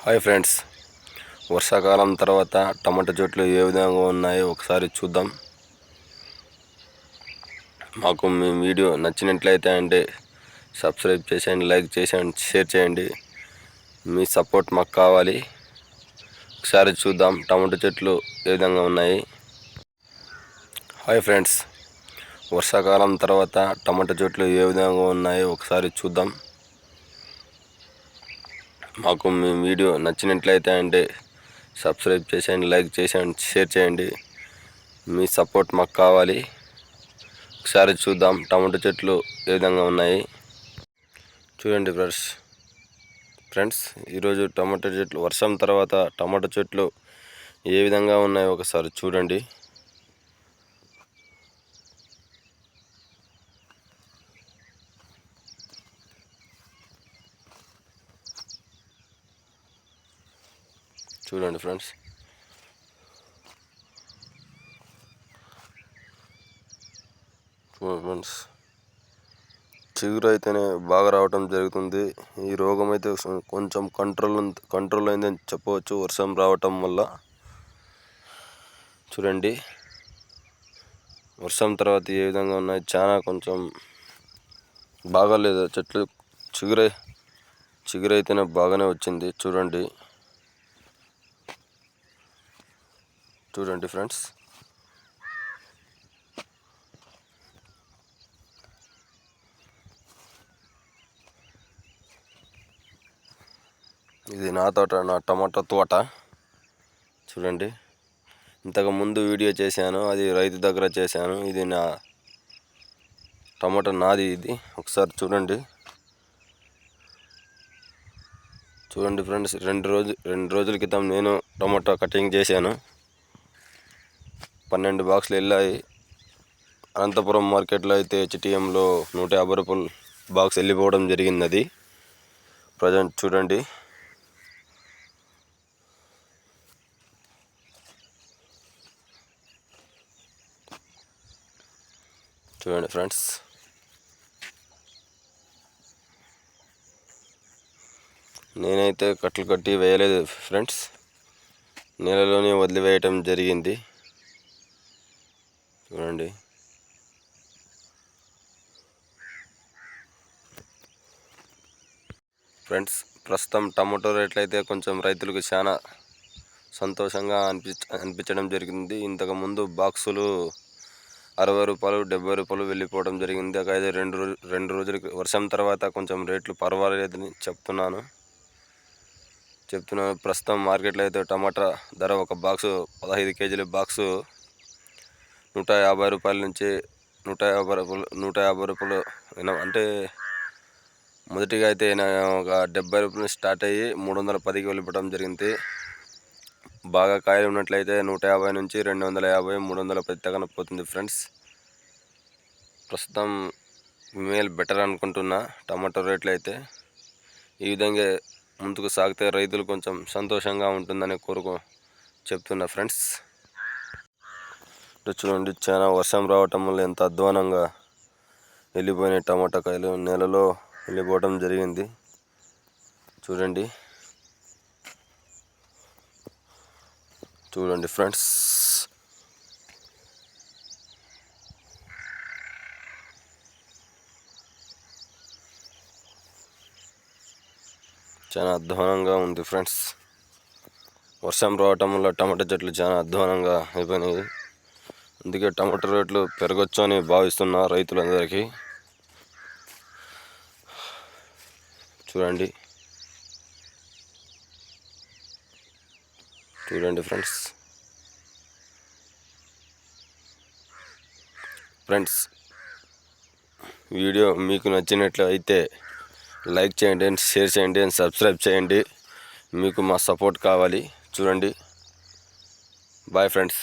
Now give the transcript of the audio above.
Hi friends, వర్షాకాలం తర్వాత టమాటా చెట్లు ఏ విధంగా ఉన్నాయో ఒకసారి చూద్దాం. మాకు మీ వీడియో నచ్చినట్లయితే సబ్స్క్రైబ్ చేసేయండి, లైక్ చేసేయండి, షేర్ చేయండి. మీ సపోర్ట్ మాకు కావాలి. ఒకసారి చూద్దాం టమాటా చెట్లు ఏ విధంగా ఉన్నాయి. హాయ్ ఫ్రెండ్స్, వర్షాకాలం తర్వాత టమాటా చెట్లు ఏ విధంగా ఉన్నాయో ఒకసారి చూద్దాం. మాకు మీ వీడియో నచ్చినట్లయితే సబ్స్క్రైబ్ చేసేయండి, లైక్ చేసేయండి, షేర్ చేయండి. మీ సపోర్ట్ మాకు కావాలి. ఒకసారి చూద్దాం టమాటా చెట్లు ఏ విధంగా ఉన్నాయి. చూడండి ఫ్రెండ్స్, ఈరోజు టమాటా చెట్లు వర్షం తర్వాత టమాటా చెట్లు ఏ విధంగా ఉన్నాయో ఒకసారి చూడండి. చూడండి ఫ్రెండ్స్, చిగురు అయితేనే బాగా రావటం జరుగుతుంది. ఈ రోగం అయితే కొంచెం కంట్రోల్ అయిందని చెప్పవచ్చు వర్షం రావటం వల్ల. చూడండి వర్షం తర్వాత ఏ విధంగా ఉన్నాయి. చాలా కొంచెం బాగాలేదు చెట్లు. చిగురైతేనే బాగానే వచ్చింది. చూడండి ఫ్రెండ్స్, ఇది నా టమాటా తోట. చూడండి, ఇంతకు ముందు వీడియో చేశాను, అది రైతు దగ్గర చేశాను. ఇది నా టమాటా నాది. ఇది ఒకసారి చూడండి ఫ్రెండ్స్, రెండు రోజుల క్రితం నేను టమాటా కటింగ్ చేశాను. 12 బాక్సులు వెళ్ళాయి. అనంతపురం మార్కెట్లో అయితే హెచ్టిఎంలో 150 రూపాయలు బాక్స్ వెళ్ళిపోవడం జరిగింది. ప్రజెంట్ చూడండి ఫ్రెండ్స్, నేనైతే కట్లు కట్టి వేయలేదు ఫ్రెండ్స్, నేలలోనే వదిలివేయటం జరిగింది. చూడండి ఫ్రెండ్స్, ప్రస్తుతం టమాటో రేట్లు అయితే కొంచెం రైతులకు చాలా సంతోషంగా అనిపించడం జరిగింది. ఇంతకుముందు బాక్సులు 60 రూపాయలు 70 రూపాయలు వెళ్ళిపోవడం జరిగింది. అయితే రెండు రోజులకి వర్షం తర్వాత కొంచెం రేట్లు పర్వాలేదని చెప్తున్నాను. ప్రస్తుతం మార్కెట్లో అయితే టమాటా ధర ఒక బాక్సు 15 కేజీల బాక్సు 150 రూపాయల నుంచి 150 రూపాయలు అంటే మొదటిగా అయితే ఒక 70 రూపాయలు స్టార్ట్ అయ్యి 310కి వెళ్ళిపోవడం జరిగింది. బాగా కాయలు ఉన్నట్లయితే 150 నుంచి 250 310 తగ్గన పోతుంది ఫ్రెండ్స్. ప్రస్తుతం మేల్ బెటర్ అనుకుంటున్నా. టమాటో రేట్లు అయితే ఈ విధంగా ముందుకు సాగితే రైతులు కొంచెం సంతోషంగా ఉంటుందని చెప్తున్నా ఫ్రెండ్స్. చూడండి, చాలా వర్షం రావటం వల్ల ఎంత అధ్వానంగా వెళ్ళిపోయినాయి టమాటా కాయలు. నెలలో వెళ్ళిపోవడం జరిగింది. చూడండి ఫ్రెండ్స్, చాలా అధ్వానంగా ఉంది ఫ్రెండ్స్. వర్షం రావటం వల్ల టమాటా చెట్లు చాలా అధ్వానంగా అయిపోయినాయి. అందుకే టమాటా రేట్లు పెరగచ్చు అని భావిస్తున్నా రైతులందరికీ. చూడండి ఫ్రెండ్స్, వీడియో మీకు నచ్చినట్లయితే లైక్ చేయండి, షేర్ చేయండి, సబ్స్క్రైబ్ చేయండి. మీకు మా సపోర్ట్ కావాలి. చూడండి, బాయ్ ఫ్రెండ్స్.